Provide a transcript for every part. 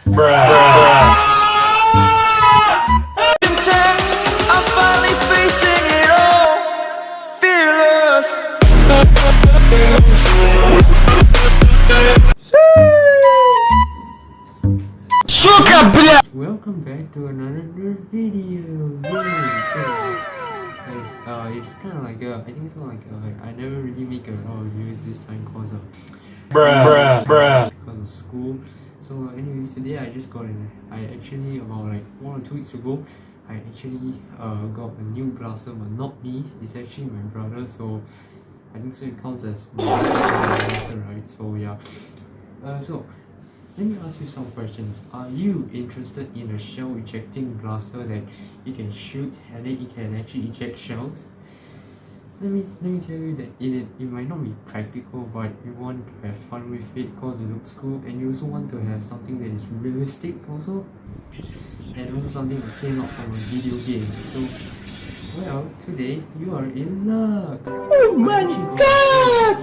I'm finally facing it all, fearless. Welcome back to another Nerf video. Yay! So, guys, it's kind of like I think it's kind of like I never really make a lot of reviews this time because of because of school. So, anyways, today I just got I actually about like 1 or 2 weeks ago, I actually got a new blaster, but not me. It's actually my brother. So, I think so it counts as my blaster, right? So yeah. So. Let me ask you some questions. Are you interested in a shell ejecting blaster that you can shoot and then it can actually eject shells? Let me tell you that it might not be practical, but you want to have fun with it because it looks cool, and you also want to have something that is realistic also, and also something that came out from a video game. So, well, today you are in luck. Oh my god!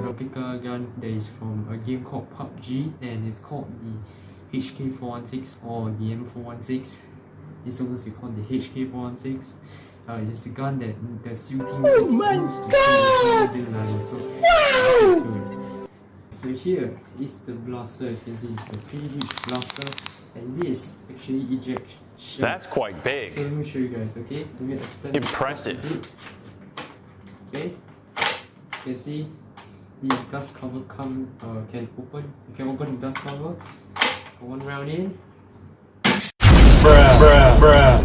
Replica gun that is from a game called PUBG, and it's called the HK416 or the M416. It's supposed to be called the HK416. It's the gun that the SEAL Team 6 used to kill. So here is the blaster. As you can see, it's the pretty big blaster, and this actually ejects shells. That's quite big. So let me show you guys, okay? Impressive. Okay, you can see the dust cover can open. You can open the dust cover. One round in. Bruh.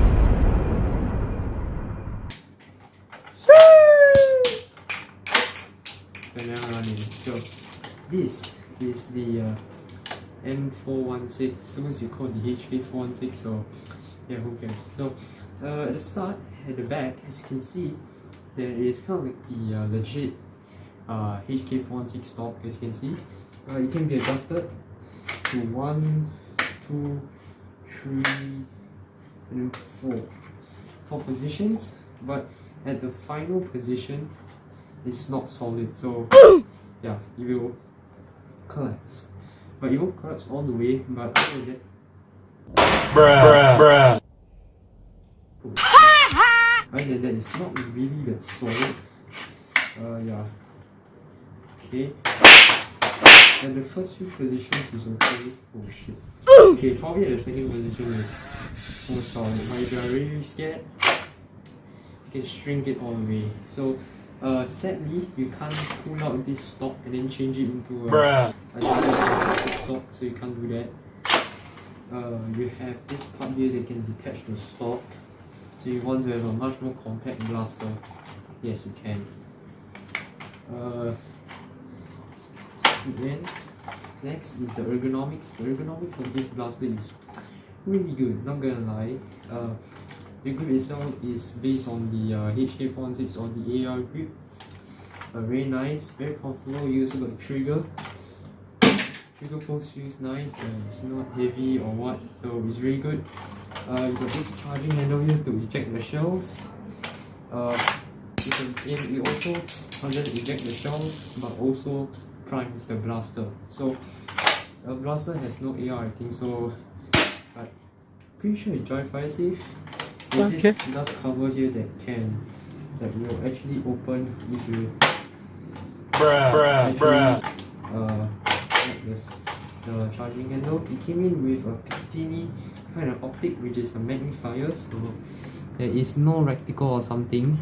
And then round in. So this is the M416. It's supposed to be called the HK416. So yeah, who cares? So at the start, at the back, as you can see, there is kind of like the legit HK416 stock, as you can see. It can be adjusted to 1, 2, 3, and 4 positions, but at the final position it's not solid, so yeah, it will collapse. But it won't collapse all the way, but other than that, it's not really that solid. Yeah. Okay, and the first few positions is okay. Oh shit. Okay, probably the second position is more solid, but if you are really scared, you can shrink it all the way. So sadly, you can't pull out this stock and then change it into a stock, so you can't do that. You have this part here that can detach the stock, so you want to have a much more compact blaster. Yes, you can. Then next is the ergonomics. The ergonomics of this blaster is really good, not gonna lie. The grip itself is based on the HK416 or the AR grip. Very nice, very comfortable. You also got the trigger. Trigger post feels nice, and it's not heavy or what, so it's really good. You got this charging handle here to eject the shells. You can aim. It also not just eject the shells, but also primes the blaster. So the blaster has no AR, I think so, but pretty sure it's dry fire safe. There's this dust cover here that will actually open if you like this. The charging handle, it came in with a Picatinny kind of optic, which is a magnifier, so there is no reticle or something.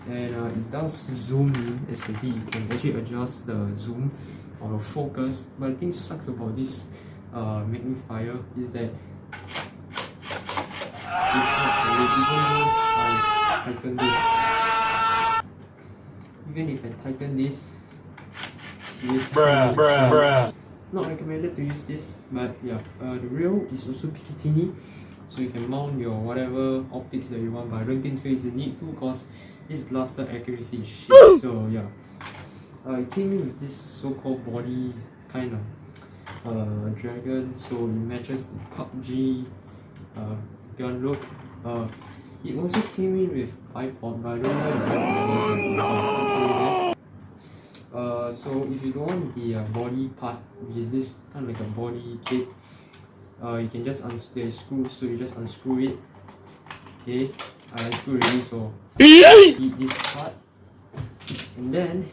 And it does zoom in. As you can see, you can actually adjust the zoom or the focus. But the thing sucks about this magnifier is that it's not solid. Even though I tighten this, even if I tighten this, it's not recommended to use this. But yeah, the rail is also Picatinny, so you can mount your whatever optics that you want. But I don't think so it's a need to, because this blaster accuracy is shit. So yeah, it came in with this so-called body kind of dragon, so it matches the PUBG gun look. It also came in with iPod, but I don't know why So if you don't want the body part, which is this kind of like a body kit, you can just there's screws, so you just unscrew it. Okay, I unscrew it, so keep this part, and then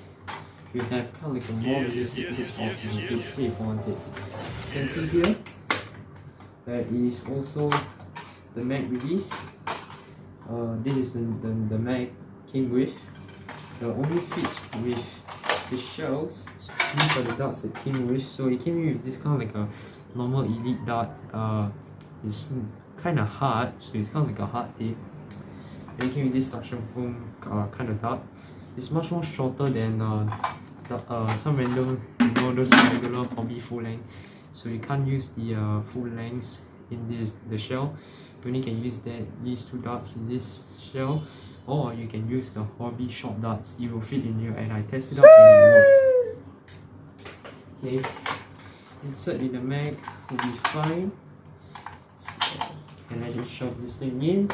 you have kind of like a more realistic pitch of the HK416. You can see here, there is also the mag release. This is the mag came with. The only fits with the shells. These are the darts that came with. So it came with this kind of like a normal elite dart. It's kind of hard, so it's kind of like a hard tape. And it came with this suction foam kind of dart. It's much more shorter than some random, those regular hobby full length. So you can't use the full lengths in the shell. You only can use these two darts in this shell, or you can use the hobby short darts. It will fit in here, and I tested it out and it worked. Okay, insert in the mag will be fine. So, and I just shove this thing in.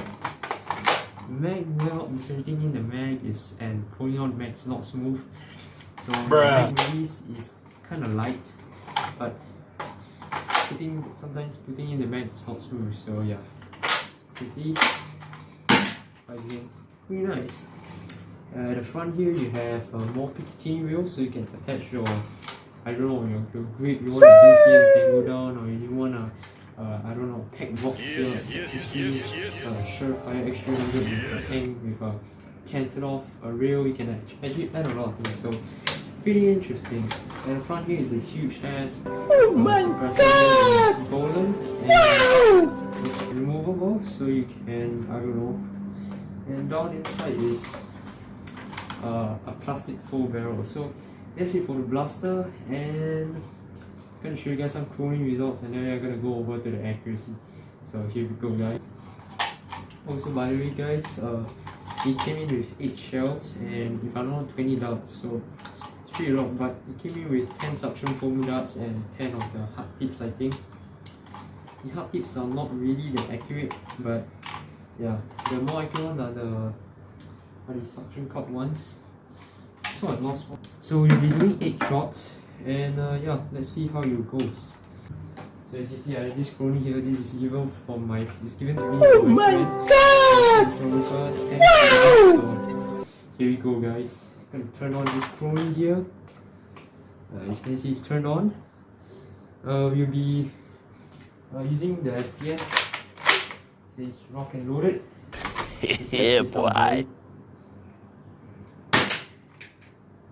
Mag, well, inserting in the mag and pulling out the mag is not smooth. So the mag release is kind of light, but sometimes putting in the mag is not smooth. So yeah, so see, again, pretty nice. At the front here you have more Picatinny rails, so you can attach your, I don't know, your grip. You want a DCM tango down, or you want a I don't know, pack box here, Surefire X300 with a tank with a canted off a rail. You can actually add a lot of things, so pretty interesting. And the front here is a huge ass suppressor Bolan, and it's removable, so you can, I don't know. And down inside is a plastic full barrel. So that's it for the blaster, and I'm gonna show you guys some cloning results, and then we're gonna go over to the accuracy. So here we go, guys. Also, by the way, guys, it came in with 8 shells and, if I'm not wrong, 20 darts. So it's pretty long, but it came in with 10 suction foam darts and 10 of the hard tips, I think. The hard tips are not really that accurate, but yeah, the more accurate ones are the suction cup ones. So I lost one. So we'll be doing 8 shots. And yeah, let's see how it goes. So as you see, I have this clone here. This is given from it's given to me from my friend. So here we go, guys. I'm gonna turn on this clone here. As you can see, it's turned on. We'll be using the FPS. It says rock and loaded. Yeah, boy.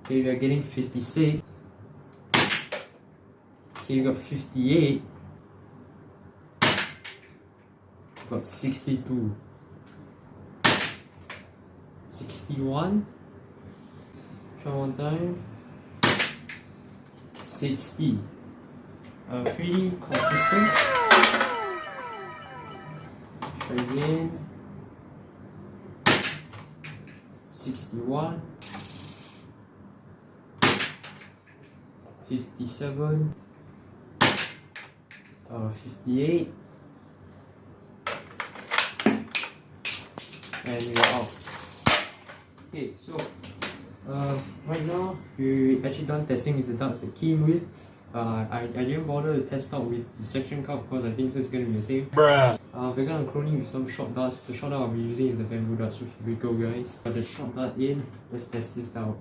Okay, we are getting 56. Okay, you got 58. Got 62. 61. Try one time. 60. Pretty consistent. Try again. 61. 57. 58, and we are out. Okay, so right now we actually done testing with the darts that came with. I didn't bother to test out with the section cup because I think so it's gonna be the same. We're gonna clone with some short darts. The short dart I'll be using is the bamboo dart. So here we go, guys. Got the short dart in. Let's test this out.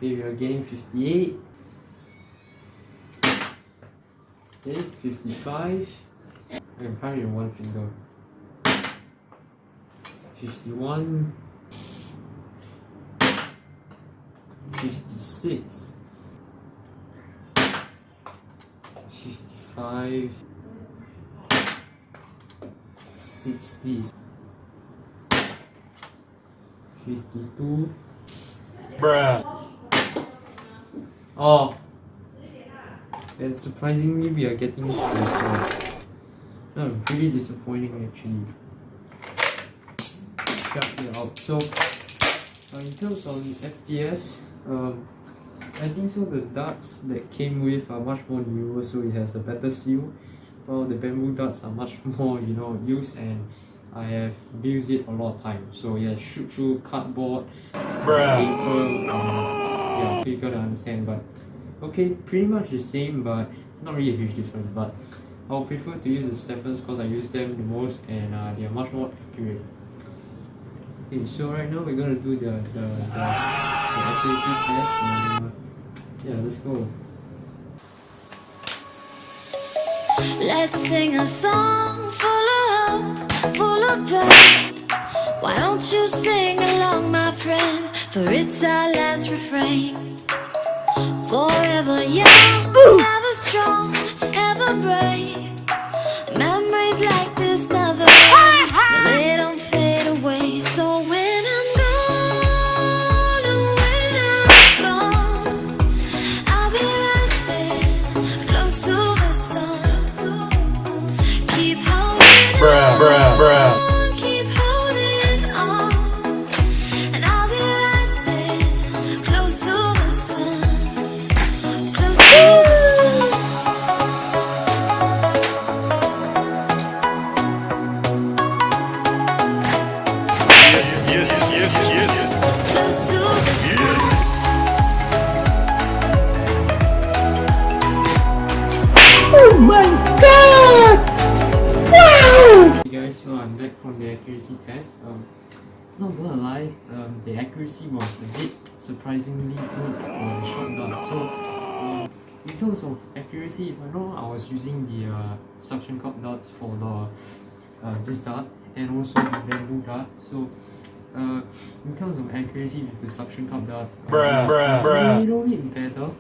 Okay, we are getting 58. Okay, 55. I'm probably in one finger. 51. 56. 55. 60. 52. Oh, and surprisingly we are getting this one. Really disappointing actually. Check it out. So in terms of FPS, I think so the darts that came with are much more newer, so it has a better seal. While the bamboo darts are much more, used, and I have used it a lot of times. So yeah, shoot through cardboard, Bruh. paper, yeah, so you gotta understand. But okay, pretty much the same, but not really a huge difference. But I'll prefer to use the Stephens because I use them the most and they are much more accurate. Okay, so right now we're gonna do the accuracy test and yeah, let's go. Let's sing a song full of hope, full of pain. Why don't you sing along, my friend? For it's our last refrain. Forever young, ever strong, ever brave. Memories like this never end, no, they don't fade away. So when I'm gone, oh, when I'm gone, I'll be right there, close to the sun. Keep holding on, keep holding on, and I'll be right there, close to the sun, close to the sun. Close to the sun. Hey guys, so I'm back from the accuracy test. Not gonna lie, the accuracy was a bit surprisingly good for the short dart. So in terms of accuracy, if I know, I was using the suction cup darts for the this dart and also the bamboo dart. So in terms of accuracy with the suction cup darts, it's a little bit better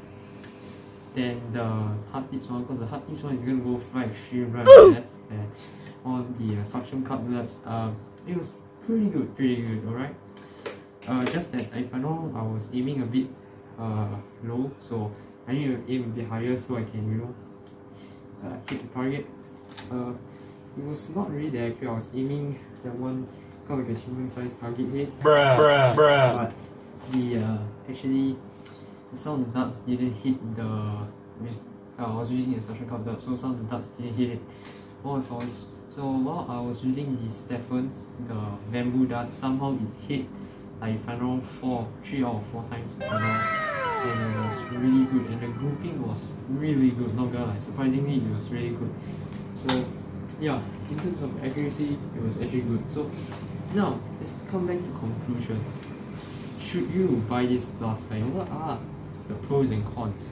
than the hard tips one, because the hard tips one is gonna go right extreme right and left, and on the suction cup darts, it was pretty good, alright. Just that if I know I was aiming a bit low, so I need to aim a bit higher so I can, you know, hit the target. It was not really that accurate. I was aiming that one kind of like a human sized target hit. But the actually some of the darts didn't hit the. I was using a suction cup dart, so some of the darts didn't hit it. So while I was using the Stephens, the bamboo dart, somehow it hit, like if I know 3 out of 4 times, if I know, and it was really good, and the grouping was really good, not gonna lie, surprisingly it was really good. So yeah, in terms of accuracy, it was actually good. So now, let's come back to conclusion. Should you buy this blast line? What are the pros and cons?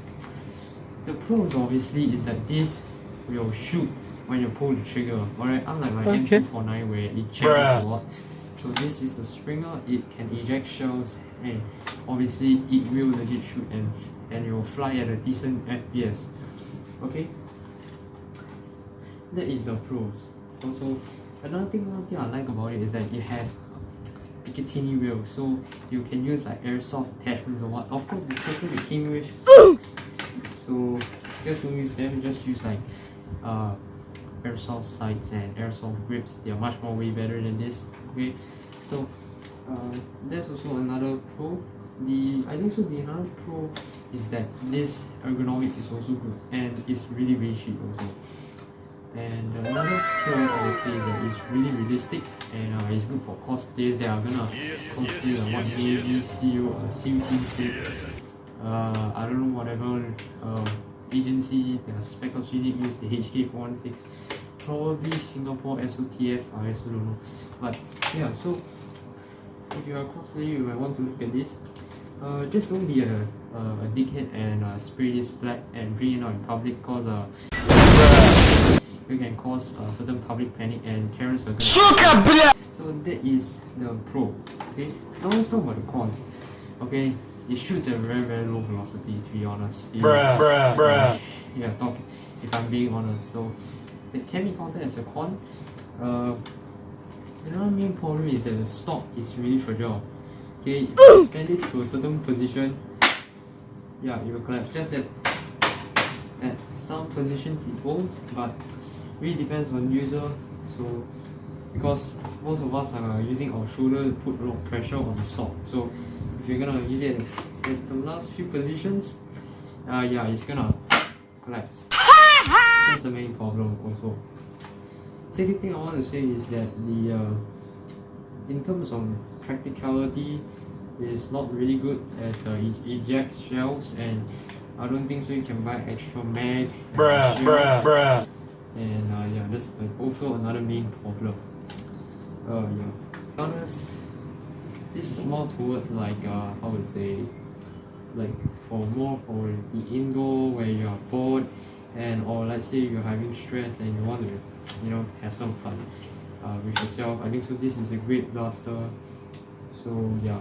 The pros obviously is that this will shoot when you pull the trigger, alright, unlike my M249 where it jams a lot. So this is the Springer, it can eject shells and obviously it will legit shoot and it will fly at a decent FPS. Okay? That is the pros. Also, one thing I like about it is that it has Picatinny wheels, so you can use like airsoft attachments or what. Of course the attachment it came with sucks, so just don't use them, just use like airsoft sights and airsoft grips. They are much more way better than this. Okay, so there's also another pro. The another pro is that this ergonomic is also good and it's really cheap also. And another pro obviously is that it's really realistic and it's good for cosplayers that are gonna cosplay like what Navy, SEAL, SEAL Team 6, I don't know, whatever agency, their Spec Ops unit use the HK416, probably Singapore SOTF, I also don't know. But yeah, so if you are a cosplayer, you might want to look at this. Just don't be a dickhead and spray this black and bring it out in public, cause you can cause certain public panic and Karens are gonna. So that is the pro. Okay, now let's talk about the cons. Okay, it shoots at a very low velocity, to be honest. Yeah, if I'm being honest. So it can be counted as a con. Another main problem is that the stock is really fragile. Okay, if you stand it to a certain position, yeah, it will collapse. Just that at some positions it won't, but really depends on user. So because most of us are using our shoulder to put a lot of pressure on the stock, so if you're gonna use it at the last few positions, yeah, it's gonna collapse. That's the main problem also. second thing I want to say is that in terms of practicality, it's not really good as eject shells, and I don't think so you can buy extra mag. Bruh. And yeah, that's like also another main problem. Yeah. To be honest, this is more towards like how to say, like for the indoor where you are bored, and or let's say you're having stress and you want to, you know, have some fun with yourself. I think so. This is a great blaster. So yeah.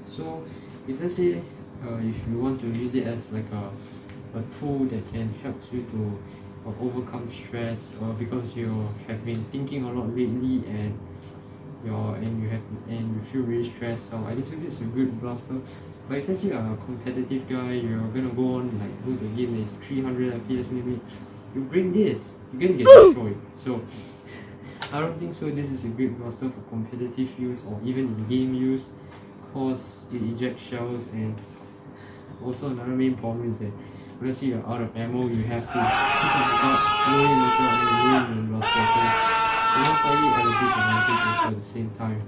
So if let's say if you want to use it as like a tool that can help you to overcome stress, because you have been thinking a lot lately and you feel really stressed. So I think this is a good blaster. But if let's say a competitive guy, you're gonna go on like go to a game that is 300 FPS maybe, you bring this, you're gonna get destroyed. So I don't think so this is a great blaster for competitive use or even in game use, cause it ejects shells. And also another main problem is that let's say you're out of ammo, you have to pick up the darts, load in the shot and load in the blaster. So you're most likely at a disadvantage also at the same time.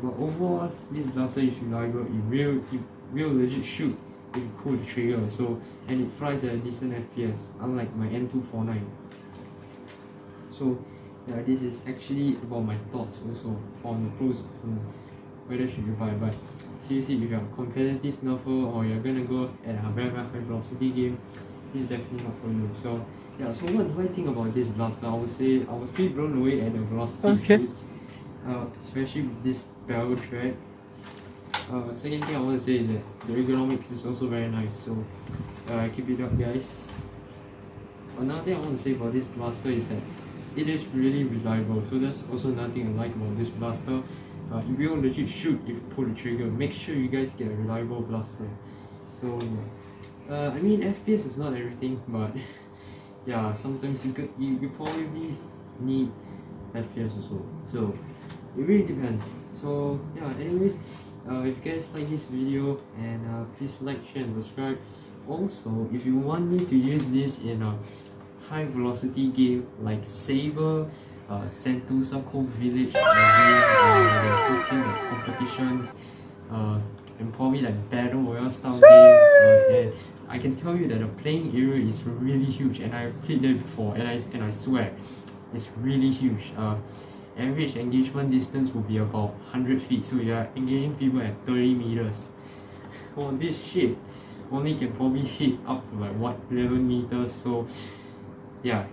But overall, this blaster is reliable. It will legit shoot if you pull the trigger. So, and it flies at a decent FPS, unlike my M249. So yeah, this is actually about my thoughts also on the pros on whether should you buy. But seriously, if you're a competitive Nerfer or you're gonna go at a very high velocity game, this is definitely not for you. So yeah, so what do I think about this blaster? I would say I was pretty blown away at the velocity shoots, especially with this barrel thread. Second thing I want to say is that the ergonomics is also very nice. So keep it up, guys. Another thing I want to say about this blaster is that it is really reliable. So that's also another thing I like about this blaster. It will legit shoot if you pull the trigger. Make sure you guys get a reliable blaster. So yeah. I mean, FPS is not everything, but yeah, sometimes you probably need FPS also. So it really depends. So yeah, anyways, if you guys like this video, and please like, share and subscribe. Also, if you want me to use this in a high velocity game like Saber, Sentosa Cove Village, they're hosting the competitions, and probably like battle royale style games, and I can tell you that the playing area is really huge, and I've played there before, and I swear it's really huge. Average engagement distance will be about 100 feet, so you're engaging people at 30 meters. Well, this shit only can probably hit up to like what, 11 meters. So yeah,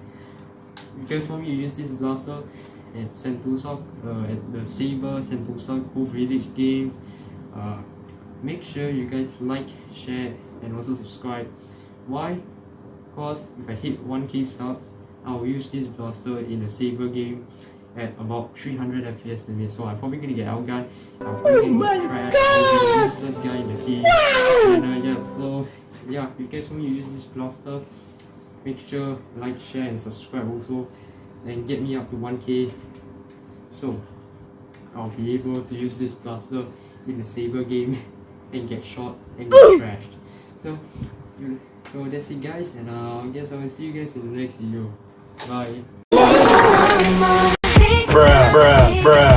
because for me, you use this blaster at Sentosa, at the Saber Sentosa Cove Village games. Make sure you guys like, share and also subscribe. Why? Because if I hit 1k subs, I'll use this blaster in a Saber game at about 300 FPS limit. So I'm probably gonna get outgunned, I'm probably gonna get trash, I'll be the useless guy in the game. And yeah, so yeah, if you guys want me to use this blaster, make sure like, share and subscribe also, and get me up to 1k, so I'll be able to use this blaster in a Saber game and get shot and get trashed. So that's it, guys, and I guess I will see you guys in the next video. Bye. Bruh.